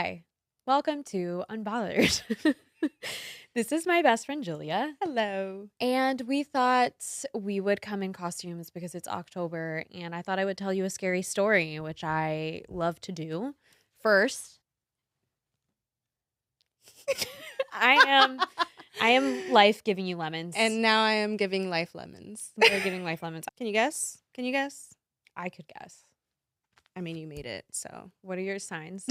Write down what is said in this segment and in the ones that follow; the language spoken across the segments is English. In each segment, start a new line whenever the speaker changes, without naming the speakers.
Hi, welcome to Unbothered. This is my best friend Julia,
Hello.
and we thought we would come in costumes because it's October, and I thought I would tell you a scary story, which I love to do. First, I am life giving you lemons,
And now I am giving life lemons.
we're giving life lemons.
Can you guess? Can you guess?
I could guess.
I mean, you made it, so.
What are your signs?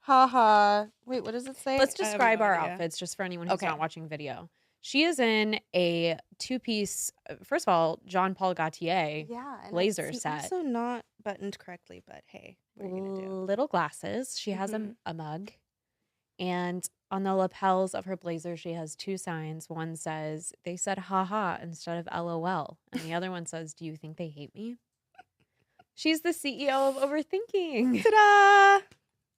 Ha ha. Wait, what does it say?
Let's
I have
describe
no
our
idea.
outfits just for anyone who's
Okay.
not watching video. She is in a two-piece, first of all, Jean Paul Gaultier
Yeah. And
blazer
it's
set.
also not buttoned correctly, but hey, what are you going to do?
Little glasses. She has
Mhm.
a mug. And on the lapels of her blazer, she has two signs. One says, they said ha ha instead of LOL. And the other one says, do you think they hate me? She's the CEO of Overthinking.
Ta-da!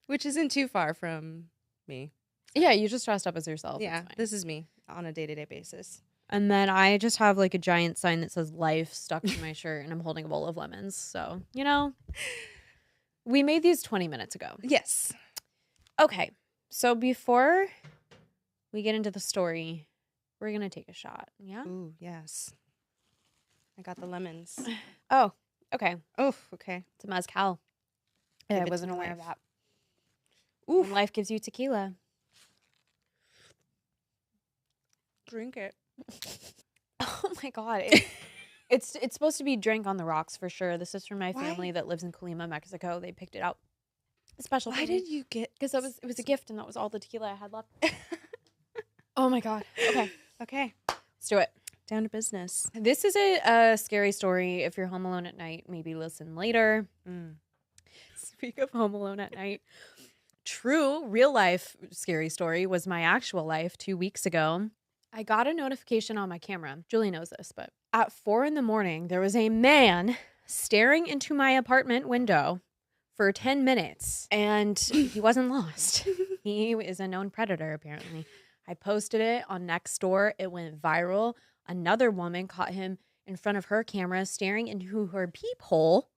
Which isn't too far from me.
Yeah, you just dressed up as yourself. It's
Yeah,
fine.
this is me on a day-to-day basis.
And then I just have like a giant sign that says life stuck to my shirt, and I'm holding a bowl of lemons. So, we made these 20 minutes ago.
Yes.
Okay. So before we get into the story, we're going to take a shot. Yeah?
Ooh, yes. I got the lemons.
Oh, okay.
Oh, okay.
It's a mezcal.
Give
I
it to
wasn't
me,
aware of
life.
that.
Ooh,
When life gives you tequila.
drink it.
Oh my God. It's supposed to be drink on the rocks for sure. This is from my
Why?
family that lives in Colima, Mexico. They picked it out. Special.
Why did you get?
Because it was a gift, and that was all the tequila I had left. Oh my God. Okay.
Okay,
Let's do it.
down to business.
This is a scary story. If you're home alone at night, maybe listen later. Speak of home alone at night. True real life scary story was my actual life 2 weeks ago. I got a notification on my camera. Julie knows this, but at 4 a.m, there was a man staring into my apartment window for 10 minutes, and he wasn't lost. He is a known predator, apparently. I posted it on Nextdoor. It went viral. Another woman caught him in front of her camera staring into her peephole,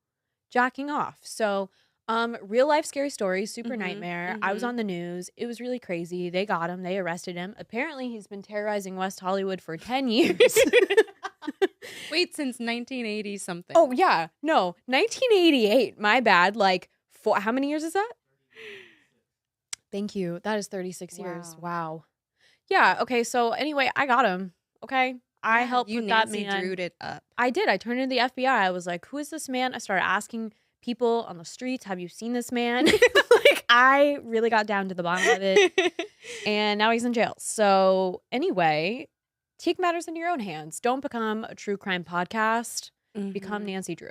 jacking off. So, real life scary story, super
Mhm,
nightmare. I was
mhm.
on the news. It was really crazy. They got him. They arrested him. Apparently, he's been terrorizing West Hollywood for 10 years.
Wait, since 1980 something.
Oh, yeah. No, 1988. My bad. Like, how many years is that? Thank you. That is 36 years. Wow. Yeah. Okay. So anyway, I got him. Okay. I helped
you
with that
Nancy
man.
Drew'd it up.
I did. I turned into the FBI. I was like, who is this man? I started asking people on the streets, have you seen this man? Like, I really got down to the bottom of it. And now he's in jail. So anyway, take matters into your own hands. Don't become a true crime podcast. Become
Mhm.
Nancy Drew.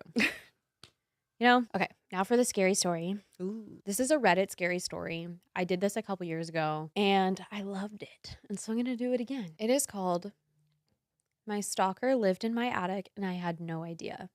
Okay, now for the scary story.
Ooh.
This is a Reddit scary story. I did this a couple years ago, and I loved it. And so I'm going to do it again. It is called My Stalker Lived in My Attic, and I Had No Idea.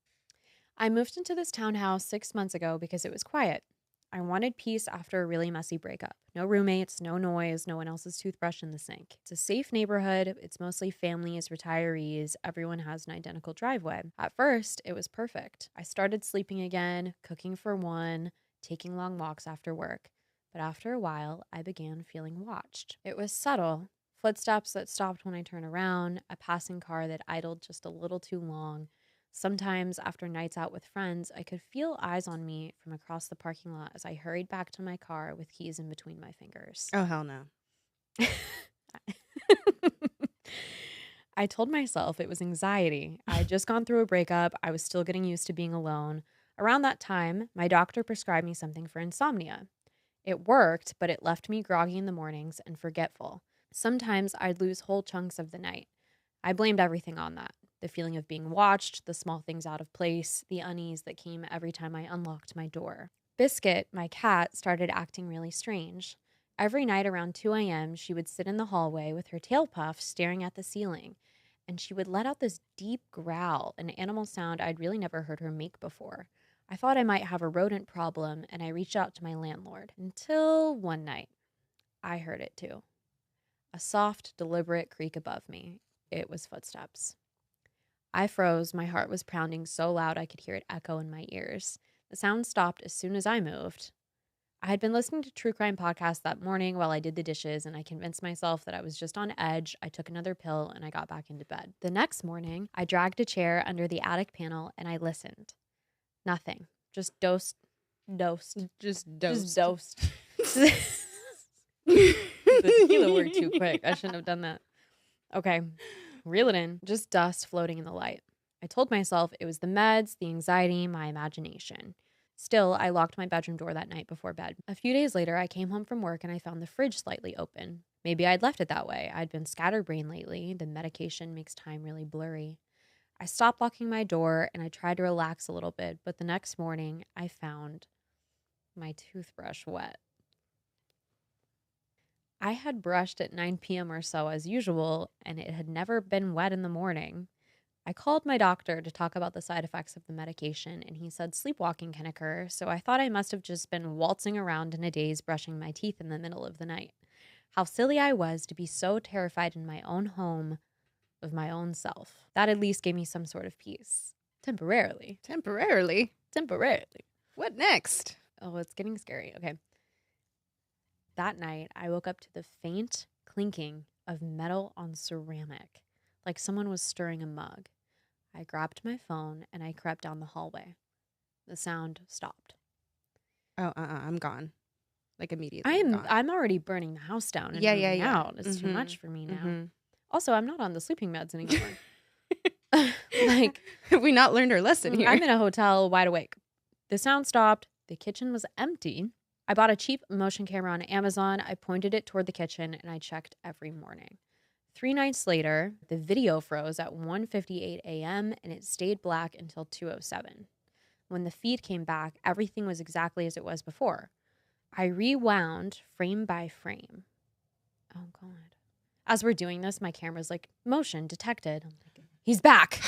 I moved into this townhouse 6 months ago because it was quiet. I wanted peace after a really messy breakup. No roommates, no noise, no one else's toothbrush in the sink. It's a safe neighborhood. It's mostly families, retirees. Everyone has an identical driveway. At first, it was perfect. I started sleeping again, cooking for one, taking long walks after work. But after a while, I began feeling watched. It was subtle. Footsteps that stopped when I turned around, a passing car that idled just a little too long. Sometimes, after nights out with friends, I could feel eyes on me from across the parking lot as I hurried back to my car with keys in between my fingers.
Oh, hell no.
I told myself it was anxiety. I had just gone through a breakup. I was still getting used to being alone. Around that time, my doctor prescribed me something for insomnia. It worked, but it left me groggy in the mornings and forgetful. Sometimes I'd lose whole chunks of the night. I blamed everything on that. The feeling of being watched, the small things out of place, the unease that came every time I unlocked my door. Biscuit, my cat, started acting really strange. Every night around 2 a.m., she would sit in the hallway with her tail puffed, staring at the ceiling, and she would let out this deep growl, an animal sound I'd really never heard her make before. I thought I might have a rodent problem, and I reached out to my landlord. Until one night, I heard it too. A soft, deliberate creak above me. It was footsteps. I froze. My heart was pounding so loud I could hear it echo in my ears. The sound stopped as soon as I moved. I had been listening to true crime podcasts that morning while I did the dishes, and I convinced myself that I was just on edge. I took another pill and I got back into bed. The next morning, I dragged a chair under the attic panel and I listened. Nothing. Just dosed.
Just
Just
dosed.
dosed. The tequila worked too quick. I shouldn't have done that. Okay. Reel it in. Just dust floating in the light. I told myself it was the meds, the anxiety, my imagination. Still, I locked my bedroom door that night before bed. A few days later, I came home from work and I found the fridge slightly open. Maybe I'd left it that way. I'd been scatterbrained lately. The medication makes time really blurry. I stopped locking my door and I tried to relax a little bit, but the next morning, I found my toothbrush wet. I had brushed at 9 p.m. or so as usual, and it had never been wet in the morning. I called my doctor to talk about the side effects of the medication, and he said sleepwalking can occur, so I thought I must have just been waltzing around in a daze brushing my teeth in the middle of the night. How silly I was to be so terrified in my own home of my own self. That at least gave me some sort of peace. Temporarily.
Temporarily.
What
next?
Oh, it's getting scary. Okay. That night, I woke up to the faint clinking of metal on ceramic, like someone was stirring a mug. I grabbed my phone and I crept down the hallway. The sound stopped.
Oh, I'm gone. Like immediately. Gone.
I'm already burning the house down and moving out. It's too much for me now. Also, I'm not on the sleeping meds anymore. Like,
have we not learned our lesson here?
I'm in a hotel, wide awake. The sound stopped. The kitchen was empty. I bought a cheap motion camera on Amazon. I pointed it toward the kitchen and I checked every morning. 3 nights later, the video froze at 1:58 a.m. and it stayed black until 2:07. When the feed came back, everything was exactly as it was before. I rewound frame by frame. Oh, God. As we're doing this, my camera's like, motion detected. I'm like, he's back.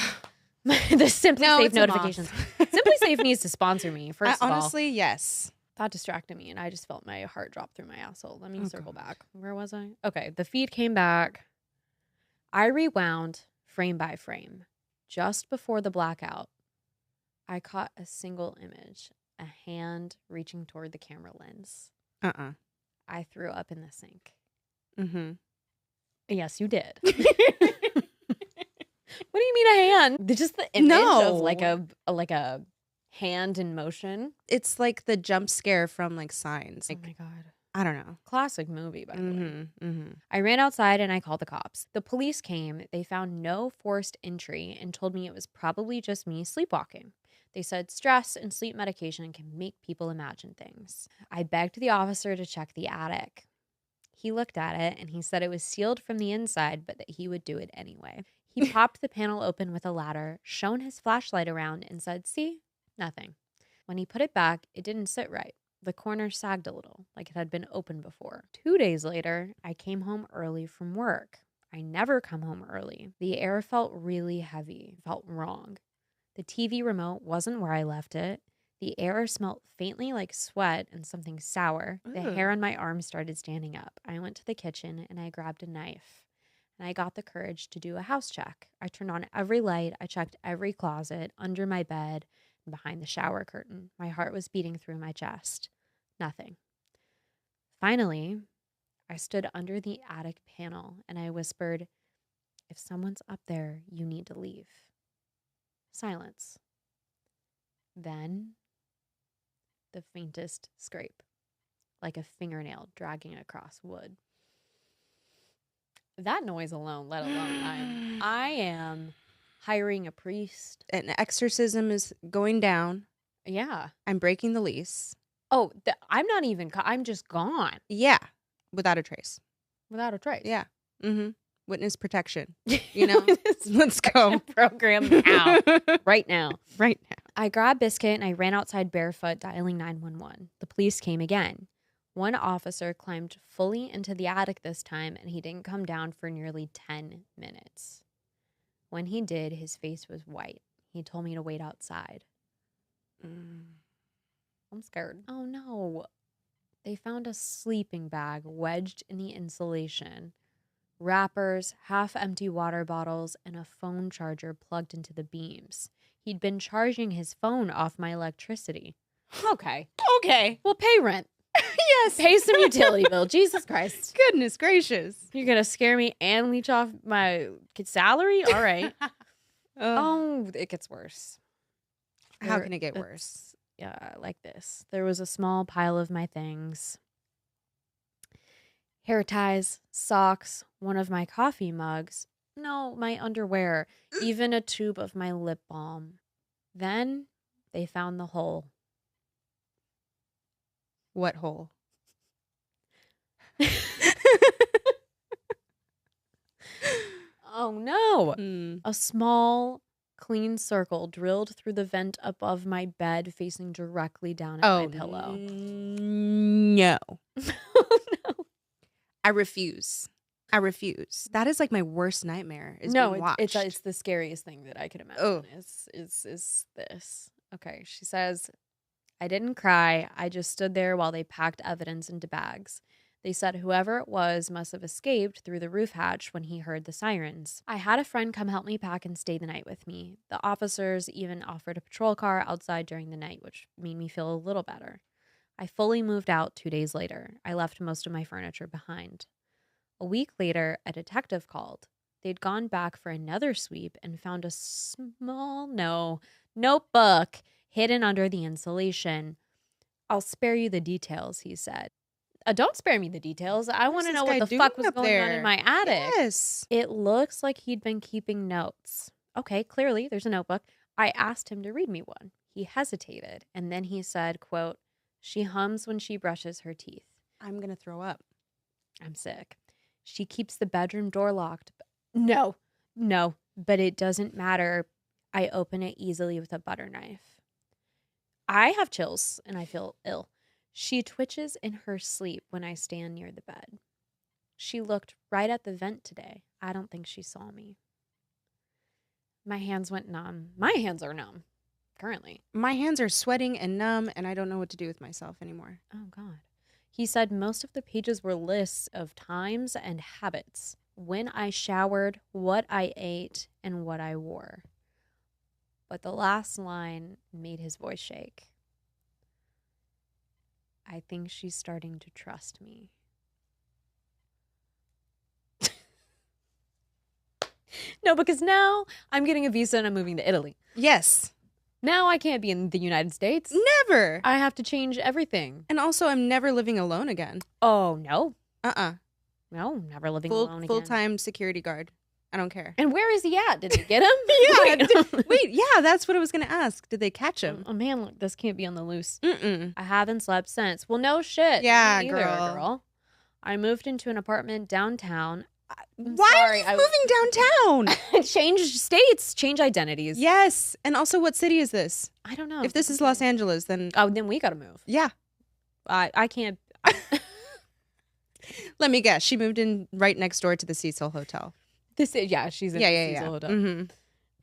The Simply Safe notifications. Simply Safe needs to sponsor me, first of all.
Honestly, yes.
That distracted me, and I just felt my heart drop through my asshole. Let me circle back. Where was I? Okay, the feed came back. I rewound frame by frame. Just before the blackout, I caught a single image, a hand reaching toward the camera lens. I threw up in the sink. Yes, you did. What do you mean a hand? Just the image of like a hand in motion.
It's like the jump scare from like Signs. Like,
oh my God.
I don't know.
Classic movie, by the way. I ran outside and I called the cops. The police came. They found no forced entry and told me it was probably just me sleepwalking. They said stress and sleep medication can make people imagine things. I begged the officer to check the attic. He looked at it and he said it was sealed from the inside, but that he would do it anyway. He popped the panel open with a ladder, shone his flashlight around, and said, "See? Nothing." When he put it back, it didn't sit right. The corner sagged a little, like it had been open before. 2 days later, I came home early from work. I never come home early. The air felt really heavy, felt wrong. The TV remote wasn't where I left it. The air smelled faintly like sweat and something sour. The hair on my arm started standing up. I went to the kitchen and I grabbed a knife. And I got the courage to do a house check. I turned on every light. I checked every closet, under my bed, and behind the shower curtain. My heart was beating through my chest. Nothing. Finally, I stood under the attic panel and I whispered, "If someone's up there, you need to leave." Silence. Then, the faintest scrape, like a fingernail dragging across wood. That noise alone, let alone I am hiring a priest.
An exorcism is going down.
Yeah.
I'm breaking the lease.
Oh, I'm not even, I'm just gone.
Yeah. Without a trace.
Without a trace.
Yeah. Witness protection. You know? Let's go.
Program now. Right now.
Right now.
I grabbed Biscuit and I ran outside barefoot, dialing 911. The police came again. One officer climbed fully into the attic this time, and he didn't come down for nearly 10 minutes. When he did, his face was white. He told me to wait outside. I'm scared. Oh, no. They found a sleeping bag wedged in the insulation, wrappers, half-empty water bottles, and a phone charger plugged into the beams. He'd been charging his phone off my electricity. Okay.
Okay.
We'll pay rent.
Yes.
Pay some utility bill. Jesus Christ.
Goodness gracious.
You're going to scare me and leech off my kid's salary? All right. Oh, it gets worse.
How can it get worse?
Yeah, like this. There was a small pile of my things. Hair ties, socks, one of my coffee mugs. No, my underwear. Even a tube of my lip balm. Then they found the hole.
What hole?
Oh no.
Mm.
A small, clean circle drilled through the vent above my bed, facing directly down at my pillow.
No.
No.
I refuse. That is like my worst nightmare. Is
No,
being watched.
it's the scariest thing that I could imagine.
Oh.
Is this. Okay, she says, I didn't cry. I just stood there while they packed evidence into bags. They said whoever it was must have escaped through the roof hatch when he heard the sirens. I had a friend come help me pack and stay the night with me. The officers even offered a patrol car outside during the night, which made me feel a little better. I fully moved out 2 days later. I left most of my furniture behind. A week later, a detective called. They'd gone back for another sweep and found a small notebook hidden under the insulation. I'll spare you the details, he said. Don't spare me the details. I want to know what the fuck was going on in my attic.
Yes.
It looks like he'd been keeping notes. Okay, clearly there's a notebook. I asked him to read me one. He hesitated, and then he said, quote, she hums when she brushes her teeth.
I'm going to throw up.
I'm sick. She keeps the bedroom door locked. No, but it doesn't matter. I open it easily with a butter knife. I have chills and I feel ill. She twitches in her sleep when I stand near the bed. She looked right at the vent today. I don't think she saw me. My hands went numb. My hands are numb currently.
My hands are sweating and numb, and I don't know what to do with myself anymore.
Oh, God. He said most of the pages were lists of times and habits. When I showered, what I ate, and what I wore. But the last line made his voice shake. I think she's starting to trust me. No, because now I'm getting a visa and I'm moving to Italy.
Yes.
Now I can't be in the United States.
Never.
I have to change everything.
And also, I'm never living alone again.
Oh, no.
No,
never living alone again.
Full-time security guard. I don't care.
And where is he at? Did they get him?
Yeah. Wait, yeah, that's what I was going to ask. Did they catch him?
Oh, man, look, this can't be on the loose.
Mm-mm.
I haven't slept since. Well, no shit.
Yeah,
Me neither,
girl.
I moved into an apartment downtown.
Why are you moving downtown?
Change states, change identities.
Yes. And also, what city is this?
I don't know.
If this is Los Angeles, then...
Oh, then we gotta move.
Yeah.
I can't...
Let me guess. She moved in right next door to the Cecil Hotel.
She's in the Cecil Hotel.
Mm-hmm.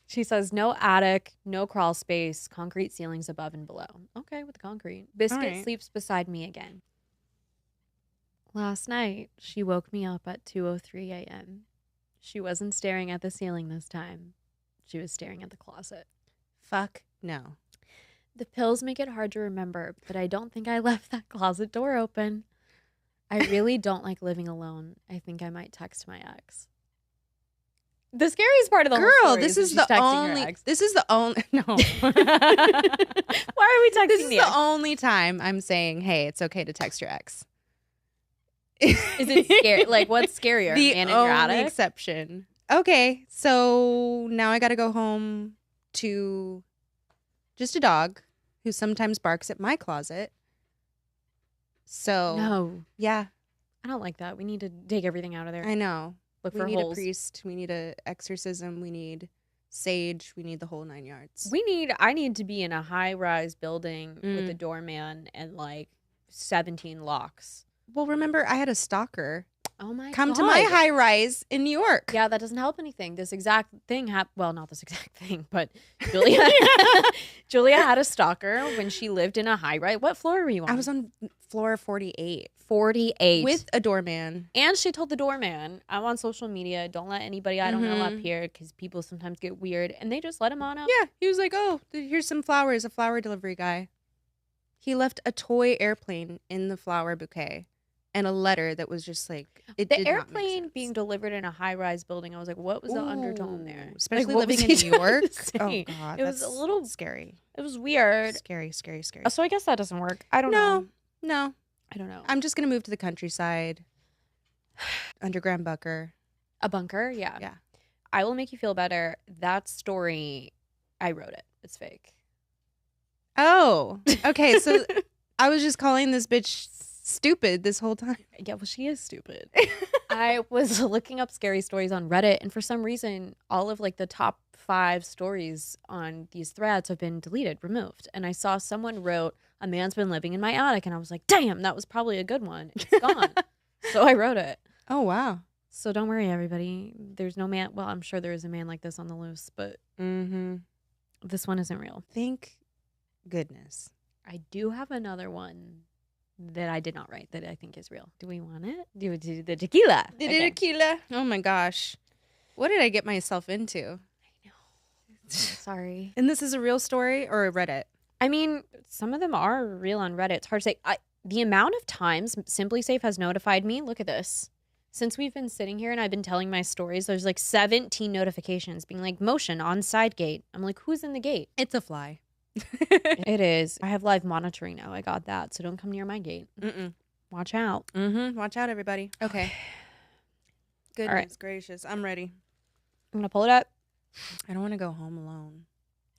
She says no attic, no crawl space, concrete ceilings above and below. Okay, with the concrete. Biscuit sleeps beside me again. Last night, she woke me up at 2:03 a.m. She wasn't staring at the ceiling this time. She was staring at the closet.
Fuck no.
The pills make it hard to remember, but I don't think I left that closet door open. I really don't like living alone. I think I might text my ex. The scariest part of the whole story
this
is
is
that she's
the
texting her
only.
ex.
This is the only. No.
Why are we texting
This is
the
the
ex?
only time I'm saying, "Hey, it's okay to text your ex."
Is it scary? Like, what's scarier?
The
Man in your
only
attic?
exception. Okay, so now I got to go home to just a dog who sometimes barks at my closet. So
No.
yeah,
I don't like that. We need to take everything out of there.
I know.
Look
We
for
need
holes.
a priest. We need a exorcism. We need sage. We need the whole 9 yards.
I need to be in a high-rise building with
Mm.
a doorman and like 17 locks.
Well, remember, I had a stalker
Oh my
come
God.
to my high rise in New York.
Yeah, that doesn't help anything. This exact thing happened. Well, not this exact thing, but Julia Julia had a stalker when she lived in a high rise. What floor were you on?
I was on floor 48
48
with a doorman.
And she told the doorman, I'm on social media. Don't let anybody I don't know up here because people sometimes get weird. And they just let him on up.
Yeah, he was like, "Oh, here's some flowers. A flower delivery guy." He left a toy airplane in the flower bouquet and a letter that was just like, it
The
did not make
airplane
sense.
being delivered in a high-rise building, I was like, what was the undertone there?
Ooh, especially
What was
living in
he
New
trying
York.
to
Oh
say?
God,
It was a little,
scary.
it was weird.
Scary, scary, scary.
So I guess that doesn't work. I don't
No,
know.
no.
I don't know.
I'm just gonna move to the countryside. Underground bunker.
A bunker? Yeah.
Yeah.
I will make you feel better. That story, I wrote it. It's fake.
Oh, okay. So I was just calling this bitch stupid this whole time.
Yeah, well, she is stupid. I was looking up scary stories on Reddit, and for some reason, all of like the top 5 stories on these threads have been deleted, removed. And I saw someone wrote, "A man's been living in my attic," and I was like, "Damn, that was probably a good one. It's gone." So I wrote it.
Oh wow.
So don't worry, everybody. There's no man. Well, I'm sure there is a man like this on the loose, but this one isn't real.
Thank goodness.
I do have another one that I did not write that I think is real. Do we want it? Do we do the tequila? Okay.
Tequila. Oh my gosh. What did I get myself into?
I know. Sorry.
And this is a real story or a Reddit?
I mean, some of them are real on Reddit. It's hard to say. The amount of times Simply Safe has notified me, look at this. Since we've been sitting here and I've been telling my stories, there's like 17 notifications being like, motion on side gate. I'm like, who's in the gate?
It's a fly.
It is. I have live monitoring now. I got that. So don't come near my gate. Watch out.
Watch out, everybody. Okay. Goodness
right.
gracious. I'm ready.
I'm going to pull it up.
I don't want to go home alone.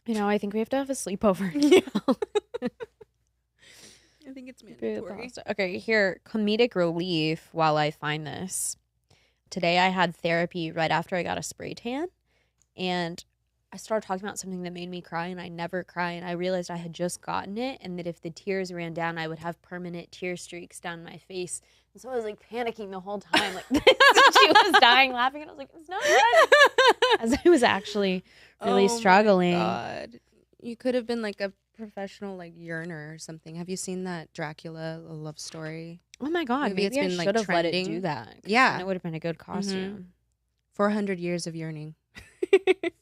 You know, I think we have to have a sleepover.
I think it's mandatory.
Okay, here, comedic relief while I find this. Today I had therapy right after I got a spray tan, and I started talking about something that made me cry, and I never cry, and I realized I had just gotten it, and that if the tears ran down, I would have permanent tear streaks down my face. And so I was like panicking the whole time, like she was dying laughing, and I was like, it's not good. As I was actually really struggling.
My God. You could have been like a professional like yearner or something. Have you seen that Dracula a love story?
Oh my God, maybe
it's been
I
like
should have let it
trending.
do that.
Yeah.
And it would have been a good costume.
400 years of yearning.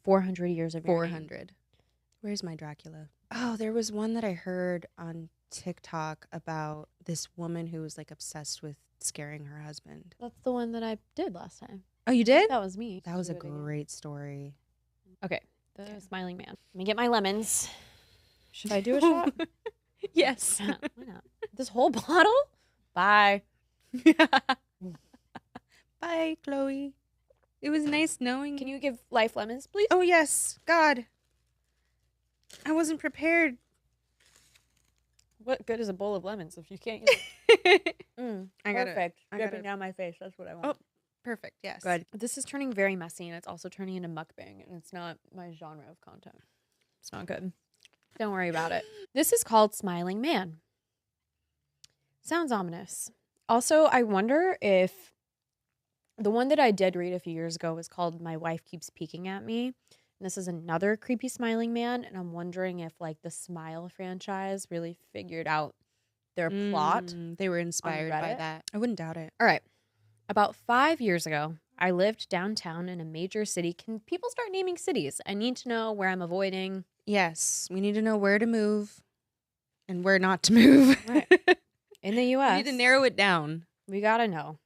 400 years of yearning.
400. Where's my Dracula? Oh, there was one that I heard on TikTok about this woman who was like obsessed with scaring her husband.
That's the one that I did last time.
Oh, you did?
That was me.
That was a great story.
Okay. The smiling man. Let me get my lemons. Should I do a shot?
Yes.
Yeah, why not? This whole bottle? Bye.
Bye, Chloe. It was nice knowing.
Can you give Life lemons, please?
Oh, yes. God. I wasn't prepared.
What good is a bowl of lemons if you can't use it?
I got
Perfect.
it.
Dripping down my face. That's what I want.
Oh, perfect. Yes.
Good. This is turning very messy, and it's also turning into mukbang, and it's not my genre of content. It's not good. Don't worry about it. This is called Smiling Man. Sounds ominous. Also, I wonder if the one that I did read a few years ago was called My Wife Keeps Peeking at Me. And this is another creepy smiling man. And I'm wondering if like the Smile franchise really figured out their plot.
They were inspired by that. I wouldn't doubt it.
All right. About 5 years ago, I lived downtown in a major city. Can people start naming cities? I need to know where I'm avoiding.
Yes. We need to know where to move and where not to move.
Right. In the U.S.
We need to narrow it down.
We gotta know.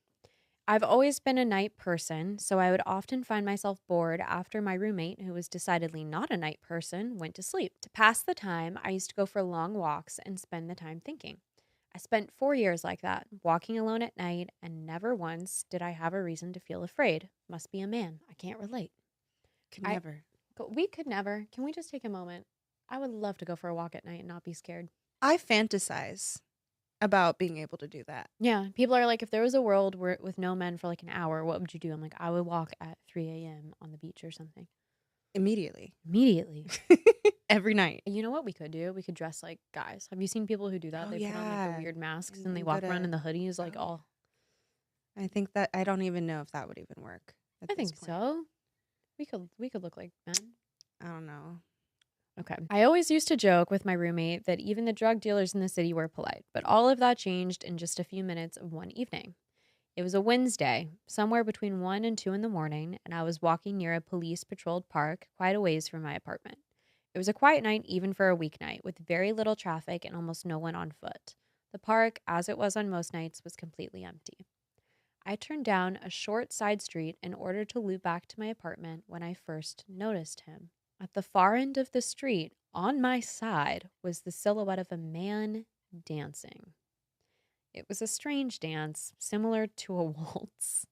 I've always been a night person, so I would often find myself bored after my roommate, who was decidedly not a night person, went to sleep. To pass the time, I used to go for long walks and spend the time thinking. I spent 4 years like that, walking alone at night, and never once did I have a reason to feel afraid. Must be a man. I can't relate.
Never.
We could never. Can we just take a moment? I would love to go for a walk at night and not be scared.
I fantasize about being able to do that.
Yeah. People are like, if there was a world with no men for like an hour, what would you do? I'm like, I would walk at 3 a.m. on the beach or something.
Immediately. Every night.
You know what we could do? We could dress like guys. Have you seen people who do that? They put on like the weird masks and they walk around in the hoodies like all.
I think that I don't even know if that would even work.
I think so. We could look like men.
I don't know.
Okay. I always used to joke with my roommate that even the drug dealers in the city were polite, but all of that changed in just a few minutes of one evening. It was a Wednesday, somewhere between 1 and 2 in the morning, and I was walking near a police patrolled park quite a ways from my apartment. It was a quiet night even for a weeknight, with very little traffic and almost no one on foot. The park, as it was on most nights, was completely empty. I turned down a short side street in order to loop back to my apartment when I first noticed him. At the far end of the street, on my side, was the silhouette of a man dancing. It was a strange dance, similar to a waltz.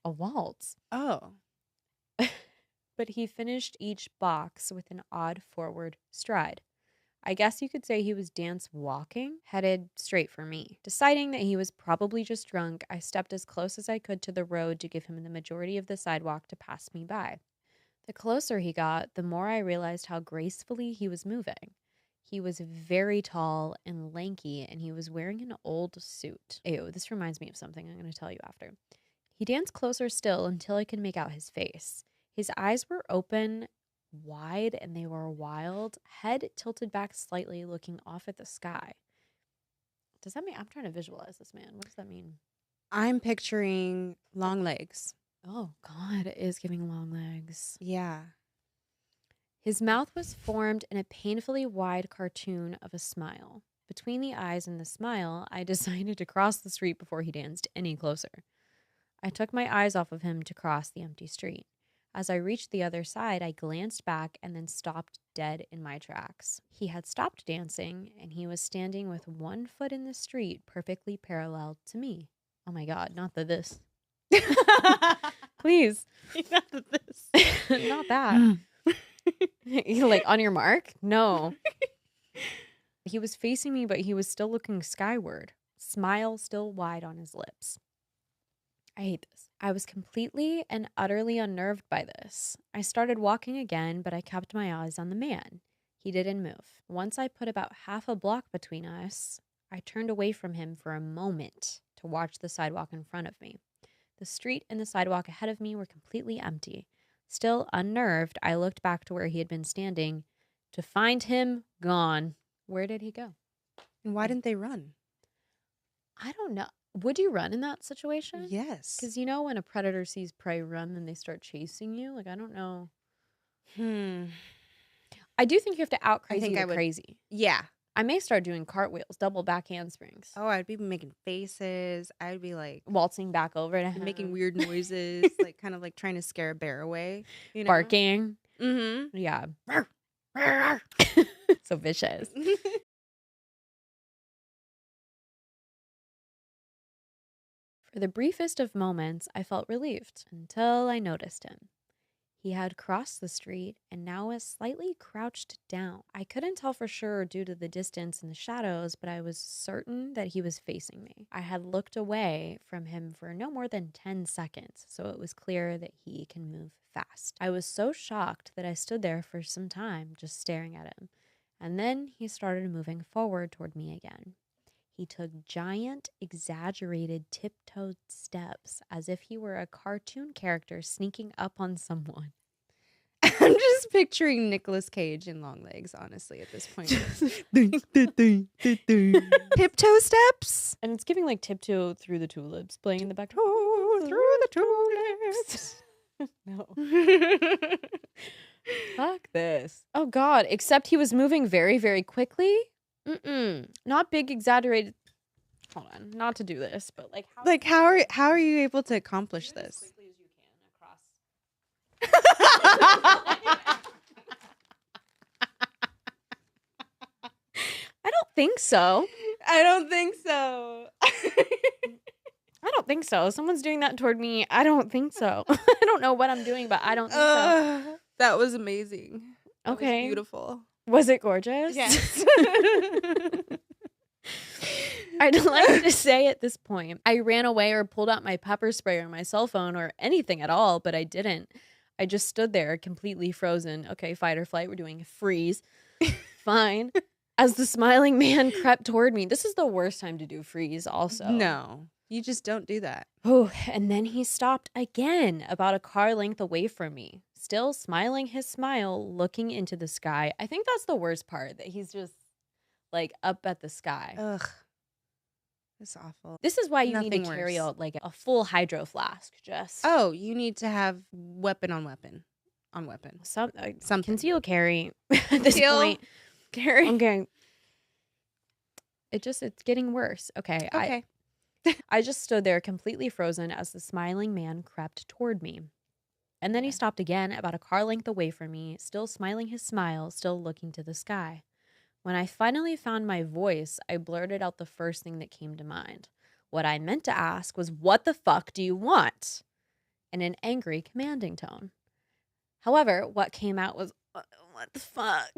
A waltz?
Oh.
But he finished each box with an odd forward stride. I guess you could say he was dance walking, headed straight for me. Deciding that he was probably just drunk, I stepped as close as I could to the road to give him the majority of the sidewalk to pass me by. The closer he got, the more I realized how gracefully he was moving. He was very tall and lanky, and he was wearing an old suit. Ew, this reminds me of something I'm going to tell you after. He danced closer still until I could make out his face. His eyes were open wide and they were wild, head tilted back slightly, looking off at the sky. Does that mean I'm trying to visualize this man? What does that mean?
I'm picturing long legs.
Oh, God, it is giving long legs.
Yeah.
His mouth was formed in a painfully wide cartoon of a smile. Between the eyes and the smile, I decided to cross the street before he danced any closer. I took my eyes off of him to cross the empty street. As I reached the other side, I glanced back and then stopped dead in my tracks. He had stopped dancing, and he was standing with one foot in the street, perfectly parallel to me. Oh my God, not the this. Please.
Not the this.
Not that. Like, on your mark? No. He was facing me, but he was still looking skyward, smile still wide on his lips. I hate this. I was completely and utterly unnerved by this. I started walking again, but I kept my eyes on the man. He didn't move. Once I put about half a block between us, I turned away from him for a moment to watch the sidewalk in front of me. The street and the sidewalk ahead of me were completely empty. Still unnerved, I looked back to where he had been standing to find him gone. Where did he go?
And why didn't they run?
I don't know. Would you run in that situation?
Yes.
Because you know when a predator sees prey run, then they start chasing you? Like, I don't know. I do think you have to out crazy the crazy.
Yeah.
I may start doing cartwheels, double back handsprings.
Oh, I'd be making faces. I'd be like
waltzing back over to him.
Making weird noises, like kind of like trying to scare a bear away. You know?
Barking.
Mm-hmm.
Yeah. So vicious. For the briefest of moments, I felt relieved until I noticed him. He had crossed the street and now was slightly crouched down. I couldn't tell for sure due to the distance and the shadows, but I was certain that he was facing me. I had looked away from him for no more than 10 seconds, so it was clear that he can move fast. I was so shocked that I stood there for some time just staring at him, and then he started moving forward toward me again. He took giant, exaggerated, tiptoed steps as if he were a cartoon character sneaking up on someone.
I'm just picturing Nicolas Cage in long legs, honestly, at this point. Tiptoe steps?
And it's giving like Tiptoe Through the Tulips playing in the back.
Through the tulips.
No. Fuck this. Oh, God. Except he was moving very, very quickly. Not big exaggerated. Hold on, not to do this, but like
how are you able to accomplish this?
As quickly as you can across. I don't think so.
I don't think so.
I don't think so. Someone's doing that toward me. I don't think so. I don't know what I'm doing, but I don't think so.
That was amazing.
Okay.
That was beautiful.
Was it gorgeous?
Yes.
I'd like to say at this point, I ran away or pulled out my pepper spray or my cell phone or anything at all, but I didn't. I just stood there completely frozen. Okay, fight or flight. We're doing a freeze. Fine. As the smiling man crept toward me. This is the worst time to do freeze also.
No, you just don't do that.
Oh, and then he stopped again about a car length away from me. Still smiling his smile, looking into the sky. I think that's the worst part, that he's just like up at the sky.
Ugh. It's awful.
This is why you
Nothing
need to carry out like a full hydro flask. Just
you need to have weapon on weapon. on weapon.
Something.
Something.
Conceal carry at this point.
Carry.
Okay. It's getting worse. Okay.
Okay.
I just stood there completely frozen as the smiling man crept toward me. And then he stopped again about a car length away from me, still smiling his smile, still looking to the sky. When I finally found my voice, I blurted out the first thing that came to mind. What I meant to ask was, "What the fuck do you want?" in an angry, commanding tone. However, what came out was, "What the fuck?"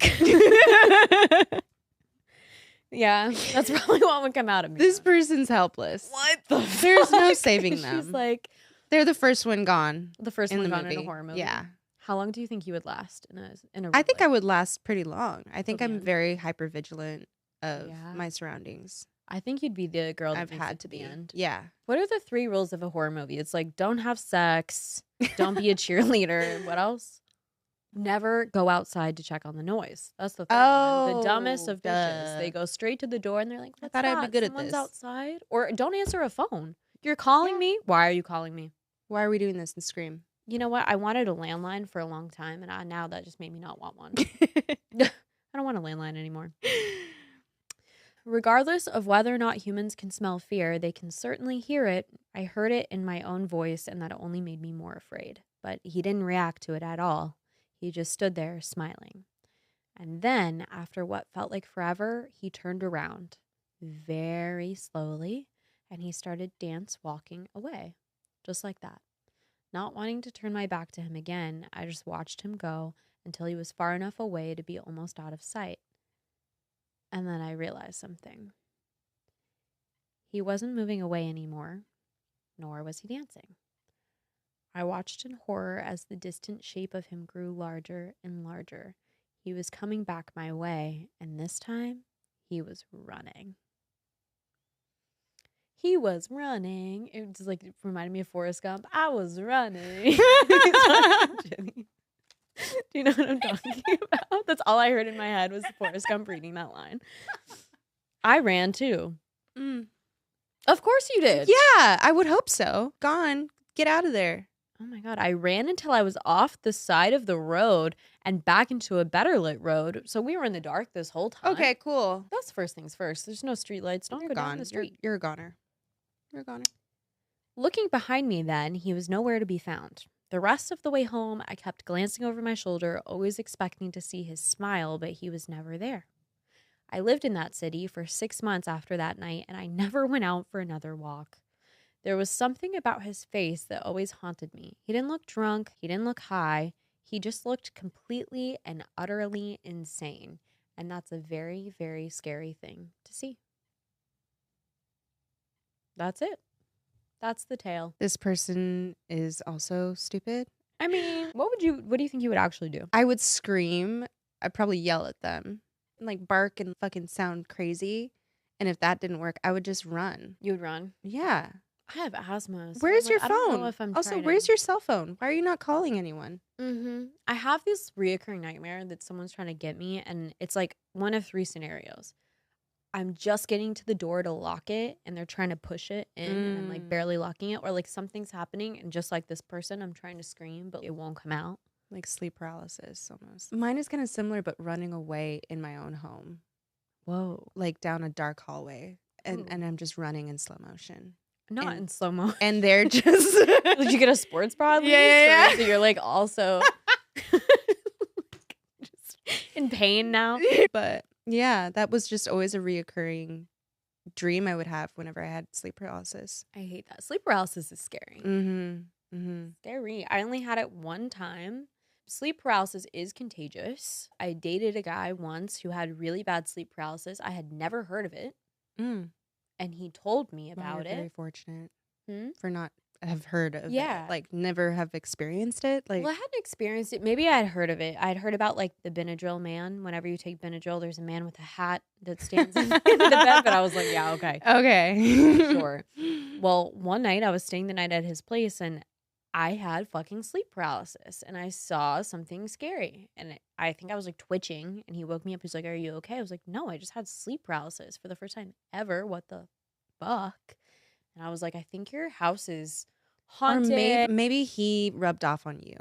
Yeah, that's probably what would come out of me.
This person's helpless.
What the fuck?
There's no saving them.
She's like,
they're the first one gone.
the first
in
one
the
gone
movie.
in a horror movie.
Yeah.
How long do you think you would last in a
I think
real
I would last pretty long. I think
Till the
I'm
end.
very hyper vigilant of
Yeah.
my surroundings.
I think you'd be the girl that
I've
makes
had
it to
to
the
be.
end.
Yeah.
What are the 3 rules of a horror movie? It's like, don't have sex, don't be a cheerleader. What else? Never go outside to check on the noise. That's the third one. The dumbest of bitches.
duh.
They go straight to the door and they're like,
I
"What's
thought I'd be
that?
good at
Someone's
this."
outside?" Or don't answer a phone. You're calling
Yeah.
me? Why are you calling me?
Why are we doing this and Scream?
You know what? I wanted a landline for a long time, and now that just made me not want one. I don't want a landline anymore. Regardless of whether or not humans can smell fear, they can certainly hear it. I heard it in my own voice, and that only made me more afraid. But he didn't react to it at all. He just stood there smiling. And then, after what felt like forever, he turned around very slowly, and he started dance walking away, just like that. Not wanting to turn my back to him again, I just watched him go until he was far enough away to be almost out of sight. And then I realized something. He wasn't moving away anymore, nor was he dancing. I watched in horror as the distant shape of him grew larger and larger. He was coming back my way, and this time, he was running. He was running. It just like reminded me of Forrest Gump. I was running. Jenny. Do you know what I'm talking about? That's all I heard in my head was Forrest Gump reading that line. I ran too.
Mm.
Of course you did.
Yeah, I would hope so. Gone. Get out of there.
Oh my God. I ran until I was off the side of the road and back into a better lit road. So we were in the dark this whole time.
Okay, cool.
That's first things first. There's no street lights. Don't
You're
go down
gone.
the street.
You're a goner. You're a goner.
Looking behind me then, he was nowhere to be found. The rest of the way home, I kept glancing over my shoulder, always expecting to see his smile, but he was never there. I lived in that city for 6 months after that night, and I never went out for another walk. There was something about his face that always haunted me. He didn't look drunk. He didn't look high. He just looked completely and utterly insane. And that's a very, very scary thing to see. That's it. That's the tale.
This person is also stupid.
I mean, what do you think you would actually do?
I would scream. I'd probably yell at them. And like bark and fucking sound crazy. And if that didn't work, I would just run.
You would run?
Yeah.
I have asthma. So
Where's your
I don't know
phone?
if I'm
Also,
trying
where's
to...
your cell phone? Why are you not calling anyone?
I have this reoccurring nightmare that someone's trying to get me, and it's like one of 3 scenarios. I'm just getting to the door to lock it, and they're trying to push it in, and I'm like barely locking it, or like something's happening, and just like this person, I'm trying to scream, but it won't come out.
Like sleep paralysis almost. Mine is kind of similar, but running away in my own home.
Whoa.
Like down a dark hallway.
Ooh.
And I'm just running in slow motion.
Not
And-
in slow mo.
And they're just...
Did you get a sports bra? At least?
Yeah.
Or is it you're like also just in pain now.
But yeah, that was just always a reoccurring dream I would have whenever I had sleep paralysis.
I hate that. Sleep paralysis is scary.
Mm-hmm. Mm-hmm.
Scary. I only had it one time. Sleep paralysis is contagious. I dated a guy once who had really bad sleep paralysis. I had never heard of it.
Mm.
And he told me
Wow,
about
you're very
it.
fortunate
Hmm?
for not have heard of
Yeah.
it. Like never have experienced it. Like
Well, I hadn't experienced it. Maybe I had heard of it. I'd heard about like the Benadryl man. Whenever you take Benadryl, there's a man with a hat that stands in the bed. But I was like, yeah, okay.
Okay.
Sure. Well, one night I was staying the night at his place and I had fucking sleep paralysis and I saw something scary. And I think I was like twitching and he woke me up. He's like, "Are you okay?" I was like, "No, I just had sleep paralysis for the first time ever. What the fuck?" And I was like, "I think your house is
Or
haunted."
maybe he rubbed off on you.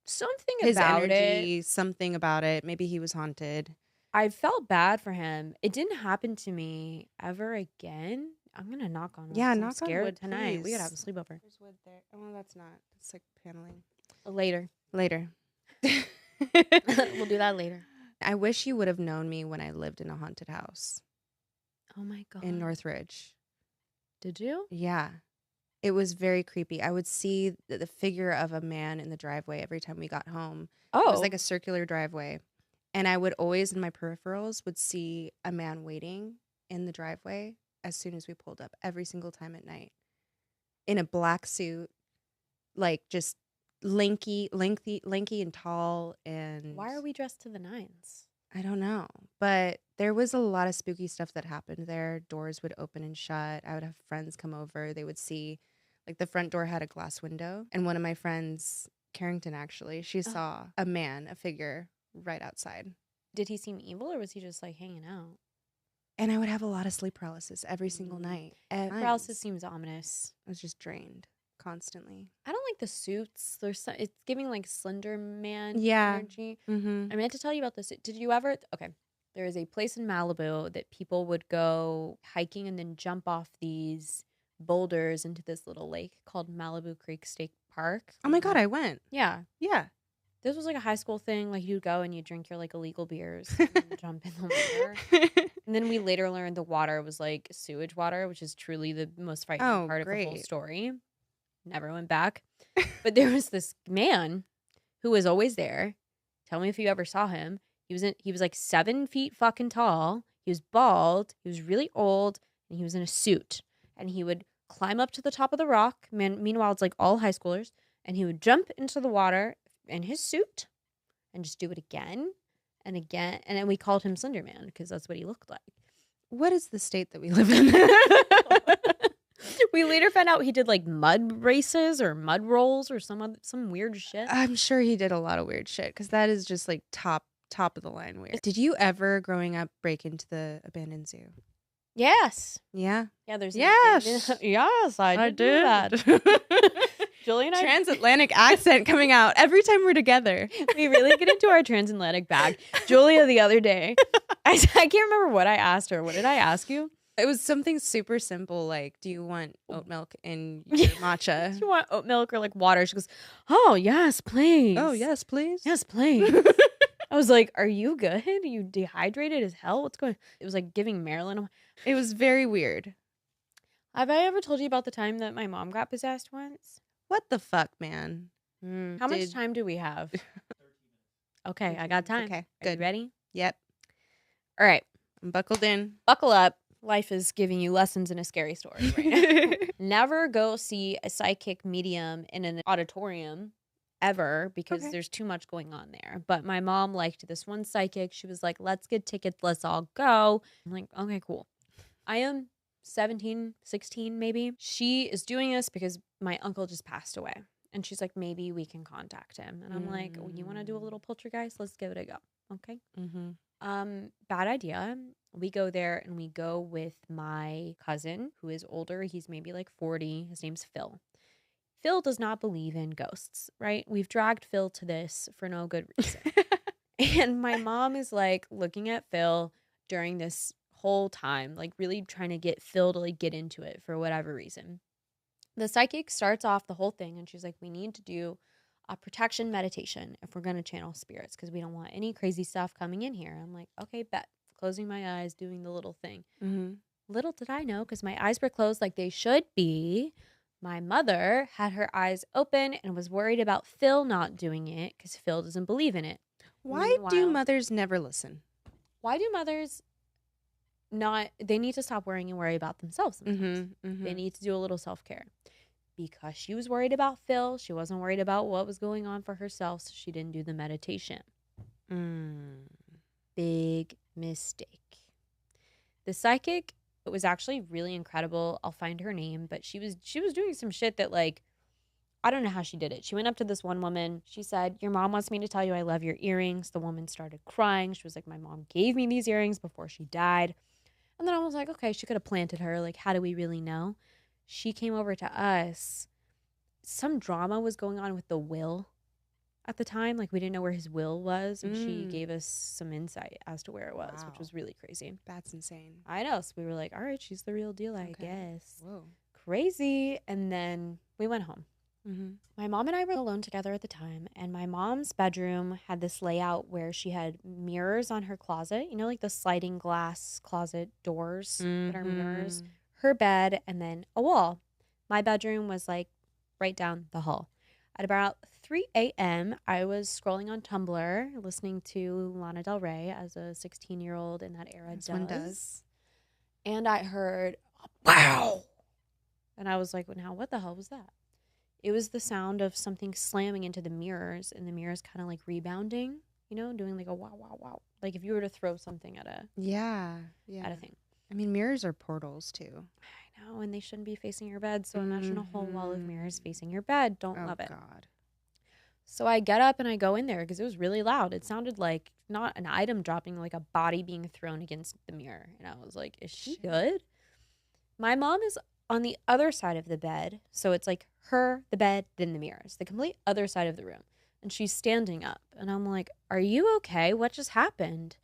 Something
His
about it.
energy, something about it. Maybe he was haunted.
I felt bad for him. It didn't happen to me ever again. I'm gonna knock on wood.
Yeah,
'cause I'm
knock on
scared
wood,
tonight. We could have a
please.
sleepover
There's wood there. Oh, that's not. It's like paneling.
later.
Later.
We'll do that later.
I wish you would have known me when I lived in a haunted house
Oh my god.
in Northridge.
Did you?
Yeah. It was very creepy. I would see the figure of a man in the driveway every time we got home. It was like a circular driveway. And I would always, in my peripherals, would see a man waiting in the driveway as soon as we pulled up every single time at night. In a black suit, like just lanky and tall. And
Why are we dressed to the nines?
I don't know. But there was a lot of spooky stuff that happened there. Doors would open and shut. I would have friends come over. They would see, like, the front door had a glass window. And one of my friends, Carrington actually, she saw a figure right outside.
Did he seem evil or was he just like hanging out?
And I would have a lot of sleep paralysis every single night.
Paralysis seems ominous.
I was just drained constantly.
I don't like the suits. It's giving like Slender Man energy.
Mm-hmm.
I meant to tell you about this. Did you ever? Okay. There is a place in Malibu that people would go hiking and then jump off these boulders into this little lake called Malibu Creek State Park.
Oh my God, I went.
Yeah.
Yeah.
This was like a high school thing. Like you'd go and you drink your like illegal beers and jump in the water. And then we later learned the water was like sewage water, which is truly the most frightening part of the whole story. Never went back. But there was this man who was always there. Tell me if you ever saw him. He was like 7 feet fucking tall. He was bald. He was really old. And he was in a suit. And he would climb up to the top of the rock. Meanwhile, it's like all high schoolers. And he would jump into the water in his suit and just do it again and again. And then we called him Slender Man because that's what he looked like.
What is the state that we live in?
We later found out he did like mud races or mud rolls or some weird shit.
I'm sure he did a lot of weird shit because that is just like top of the line weird. Did you ever, growing up, break into the abandoned zoo?
Yes.
Yeah.
Yeah, there's
yes.
Yes, I did do that. Julie and I
transatlantic accent coming out every time we're together.
We really get into our transatlantic bag. Julia the other day, I can't remember what I asked her. What did I ask you?
It was something super simple like, do you want oat milk in your matcha?
Do you want oat milk or like water? She goes, oh, yes, please.
Oh, yes, please.
Yes, please. I was like, are you good? Are you dehydrated as hell? What's going on? It was like giving Marilyn.
It was very weird.
Have I ever told you about the time that my mom got possessed once?
What the fuck, man?
How much time do we have? Okay, I got time.
Okay,
good. Ready?
Yep.
All right.
I'm buckled in.
Buckle up. Life is giving you lessons in a scary story right now. Never go see a psychic medium in an auditorium ever because there's too much going on there. But my mom liked this one psychic. She was like, let's get tickets. Let's all go. I'm like, okay, cool. I am 17, 16 maybe. She is doing this because my uncle just passed away. And she's like, maybe we can contact him. And I'm like, oh, you want to do a little poltergeist? Let's give it a go. Okay. Bad idea. We go there and we go with my cousin who is older. He's maybe like 40. His name's Phil. Phil does not believe in ghosts, right? We've dragged Phil to this for no good reason. And my mom is like looking at Phil during this whole time, like really trying to get Phil to like get into it for whatever reason. The psychic starts off the whole thing and she's like, we need to do a protection meditation if we're going to channel spirits because we don't want any crazy stuff coming in here. I'm like, okay, bet. Closing my eyes, doing the little thing. Little did I know, because my eyes were closed like they should be, my mother had her eyes open and was worried about Phil not doing it because Phil doesn't believe in it.
Why do mothers never listen?
Why do mothers not? They need to stop worrying and worry about themselves sometimes. They need to do a little self-care. Because she was worried about Phil, she wasn't worried about what was going on for herself, so she didn't do the meditation. Big mistake. The psychic, it was actually really incredible. I'll find her name, but she was doing some shit that, like, I don't know how she did it. She went up to this one woman. She said, your mom wants me to tell you I love your earrings. The woman started crying. She was like, my mom gave me these earrings before she died. And then I was like, okay, she could have planted her. Like, how do we really know? She came over to us. Some drama was going on with the will. at the time. Like, we didn't know where his will was, and she gave us some insight as to where it was, which was really crazy.
That's insane.
I know. So we were like, all right, she's the real deal, I guess.
Whoa.
Crazy. And then we went home. My mom and I were alone together at the time, and my mom's bedroom had this layout where she had mirrors on her closet, you know, like the sliding glass closet doors that are mirrors, her bed, and then a wall. My bedroom was like right down the hall. At about 3 a.m., I was scrolling on Tumblr, listening to Lana Del Rey, as a 16-year-old in that era does. And I heard, wow. And I was like, well, now what the hell was that? It was the sound of something slamming into the mirrors, and the mirrors kind of like rebounding, you know, doing like a wow, wow, wow. Like if you were to throw something at a at a thing.
I mean, mirrors are portals too.
I know, and they shouldn't be facing your bed. So imagine a whole wall of mirrors facing your bed. Don't love it. Oh, God. So I get up and I go in there because it was really loud. It sounded like not an item dropping, like a body being thrown against the mirror. And I was like, is she good? My mom is on the other side of the bed. So it's like her, the bed, then the mirrors, the complete other side of the room. And she's standing up. And I'm like, are you okay? What just happened?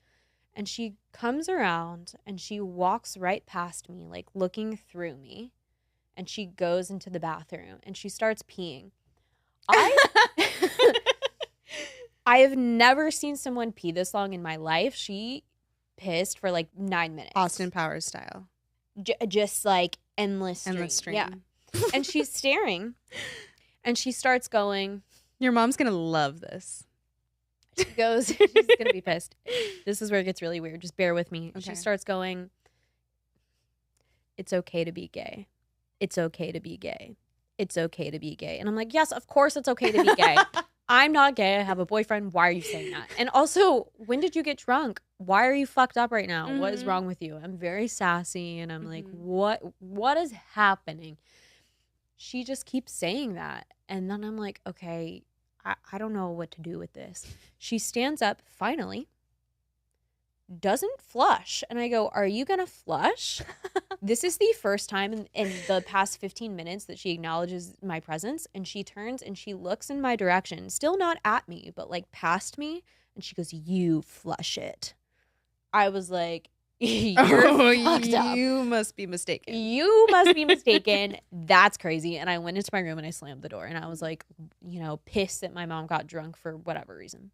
And she comes around and she walks right past me, like looking through me. And she goes into the bathroom and she starts peeing. I have never seen someone pee this long in my life. She pissed for like 9 minutes.
Austin Powers style.
Just like endless stream. Yeah. And she's staring and she starts going.
Your mom's going to love this.
She goes, she's going to be pissed. This is where it gets really weird. Just bear with me. Okay. She starts going, it's okay to be gay. It's okay to be gay. It's okay to be gay. And I'm like, yes, of course it's okay to be gay. I'm not gay. I have a boyfriend. Why are you saying that? And also, when did you get drunk? Why are you fucked up right now? What is wrong with you? I'm very sassy. And I'm like, what is happening? She just keeps saying that. And then I'm like, okay, I don't know what to do with this. She stands up finally, doesn't flush. And I go, are you going to flush? This is the first time in the past 15 minutes that she acknowledges my presence. And she turns and she looks in my direction, still not at me, but like past me. And she goes, you flush it. I was like, you're fucked up.
You must be mistaken.
You must be mistaken. That's crazy. And I went into my room and I slammed the door. And I was like, pissed that my mom got drunk for whatever reason.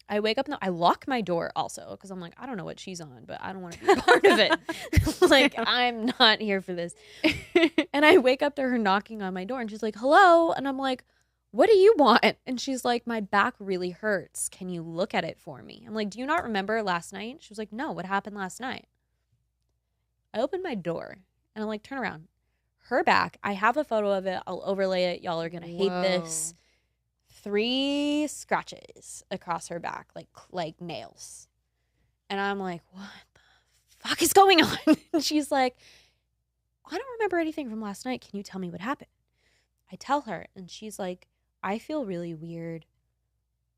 I wake up, I lock my door also because I'm like, I don't know what she's on, but I don't want to be a part of it. Like, I'm not here for this. And I wake up to her knocking on my door and she's like, hello. And I'm like, what do you want? And she's like, my back really hurts. Can you look at it for me? I'm like, do you not remember last night? She was like, no, what happened last night? I opened my door and I'm like, turn around. Her back, I have a photo of it. I'll overlay it. Y'all are going to hate this. 3 scratches across her back, like nails. And I'm like, what the fuck is going on? And she's like, I don't remember anything from last night. Can you tell me what happened? I tell her, and she's like, I feel really weird.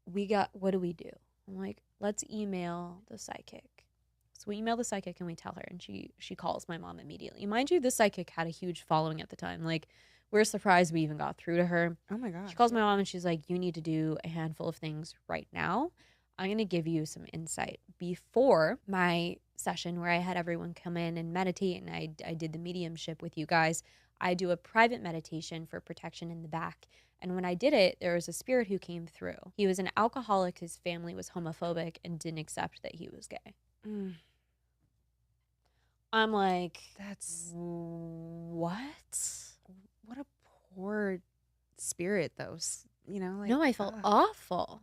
What do we do? I'm like, let's email the psychic. So we email the psychic and we tell her, and she calls my mom immediately. Mind you, this psychic had a huge following at the time. Like, we're surprised we even got through to her.
Oh my gosh.
She calls my mom and she's like, you need to do a handful of things right now. I'm going to give you some insight. Before my session where I had everyone come in and meditate and I did the mediumship with you guys, I do a private meditation for protection in the back. And when I did it, there was a spirit who came through. He was an alcoholic. His family was homophobic and didn't accept that he was gay. I'm like,
that's
what?
What a poor spirit, though. Like,
no, I felt awful.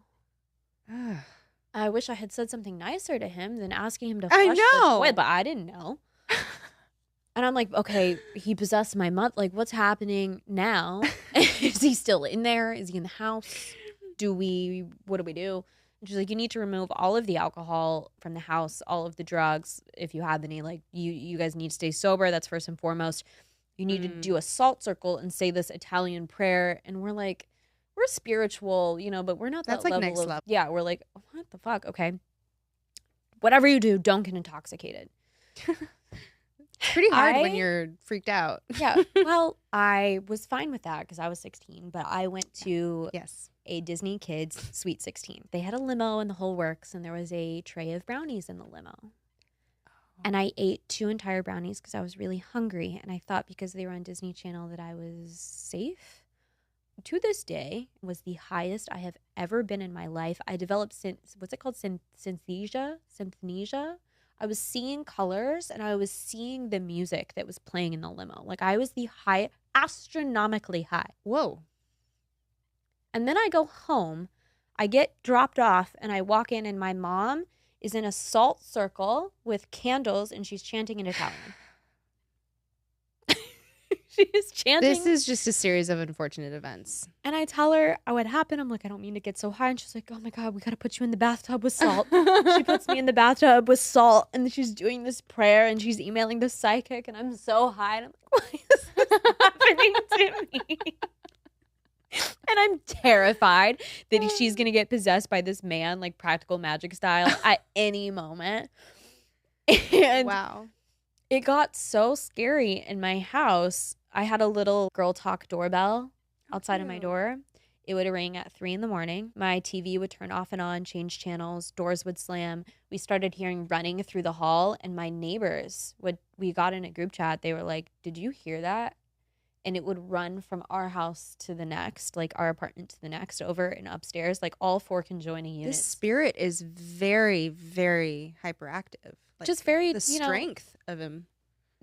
I wish I had said something nicer to him than asking him to flush the toilet, but I didn't know. And I'm like, okay, he possessed my mother. Like, what's happening now? Is he still in there? Is he in the house? What do we do? And she's like, you need to remove all of the alcohol from the house, all of the drugs, if you have any. Like, you guys need to stay sober. That's first and foremost. You need to do a salt circle and say this Italian prayer. And we're like, we're spiritual, but we're not that level. Next level. Yeah, we're like, what the fuck? Okay. Whatever you do, don't get intoxicated.
It's pretty hard when you're freaked out.
Yeah. Well, I was fine with that because I was 16, but I went to a Disney Kids Sweet 16. They had a limo and the whole works, and there was a tray of brownies in the limo. And I ate 2 entire brownies because I was really hungry, and I thought because they were on Disney Channel that I was safe. To this day, was the highest I have ever been in my life. I developed what's it called? Synesthesia? I was seeing colors and I was seeing the music that was playing in the limo. Like I was astronomically high.
Whoa.
And then I go home, I get dropped off and I walk in and my mom is in a salt circle with candles and she's chanting in Italian. She is chanting.
This is just a series of unfortunate events.
And I tell her what happened. I'm like, I don't mean to get so high. And she's like, oh my God, we got to put you in the bathtub with salt. She puts me in the bathtub with salt. And she's doing this prayer and she's emailing the psychic. And I'm so high. And I'm like, why is this happening to me? And I'm terrified that she's going to get possessed by this man, like practical magic style, at any moment. And
wow.
It got so scary in my house. I had a little girl talk doorbell outside of my door. It would ring at 3 a.m. My TV would turn off and on, change channels, doors would slam. We started hearing running through the hall, and my neighbors we got in a group chat. They were like, did you hear that? And it would run from our house to the next, like our apartment to the next, over and upstairs, like all 4 conjoining units.
This spirit is very, very hyperactive. Like
just very,
the strength of him.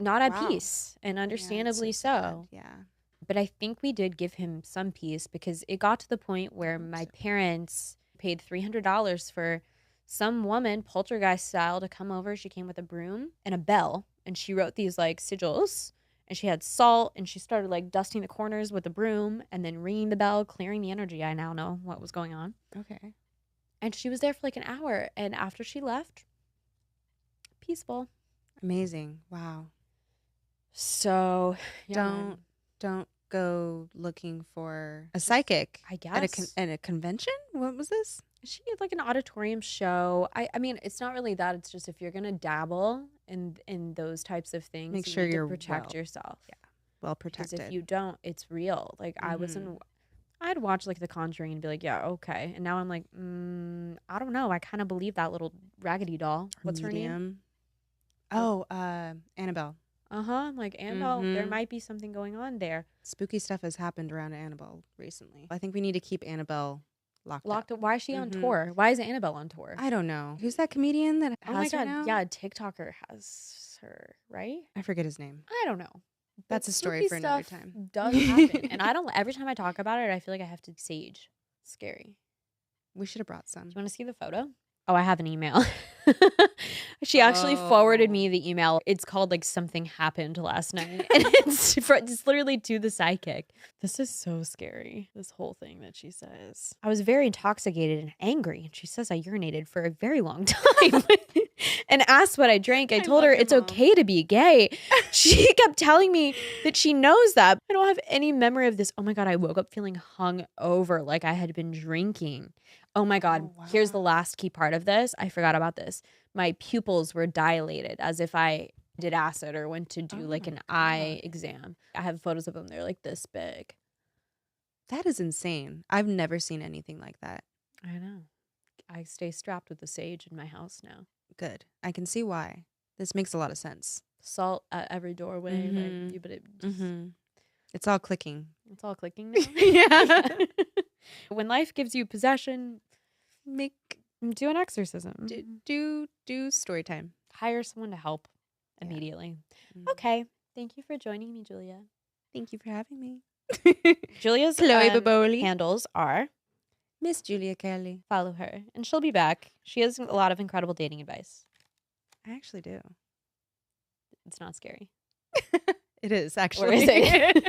Not at peace, and understandably so.
Yeah.
But I think we did give him some peace because it got to the point where my parents paid $300 for some woman, poltergeist style, to come over. She came with a broom and a bell, and she wrote these like sigils, and she had salt, and she started like dusting the corners with a broom and then ringing the bell, clearing the energy. I now know what was going on.
Okay. And
she was there for like an hour, and after she left, peaceful.
Amazing. Wow.
So
don't go looking for a psychic.
I guess
at a convention. What was this?
She had like an auditorium show. I mean, it's not really that. It's just if you're gonna dabble in those types of things,
make sure you
protect yourself.
Yeah, well protected.
Because if you don't, it's real. Like I'd watch like The Conjuring and be like, yeah, okay. And now I'm like, I don't know. I kind of believe that little raggedy doll. What's her name?
Oh, Annabelle.
Like Annabelle, there might be something going on there.
Spooky stuff has happened around Annabelle recently. I think we need to keep Annabelle locked up.
Why is she on tour? Why is Annabelle on tour?
I don't know. Who's that comedian that has her now?
Yeah, TikToker has her, right?
I forget his name.
I don't know.
That's a story for another time.
Does happen. And every time I talk about it, I feel like I have to sage. Scary.
We should have brought some.
Do you want to see the photo? Oh, I have an email. She actually forwarded me the email. It's called like something happened last night. And it's literally to the psychic. This is so scary. This whole thing that she says. I was very intoxicated and angry. And she says I urinated for a very long time and asked what I drank. I told her it's okay to be gay. She kept telling me that she knows that. I don't have any memory of this. Oh my God, I woke up feeling hungover like I had been drinking. Oh my God, Here's the last key part of this. I forgot about this. My pupils were dilated as if I did acid or went to do like an eye exam. I have photos of them. They're like this big.
That is insane. I've never seen anything like that.
I know. I stay strapped with the sage in my house now.
Good. I can see why. This makes a lot of sense.
Salt at every doorway. But it just,
it's all clicking.
It's all clicking now.
Yeah.
When life gives you possession, do an exorcism.
Do story time.
Hire someone to help immediately. Okay. Thank you for joining me, Julia.
Thank you for having me.
Julia's handles are
Miss Julia Kelly.
Follow her, and she'll be back. She has a lot of incredible dating advice.
I actually do.
It's not scary.
It is, actually.
Or is it?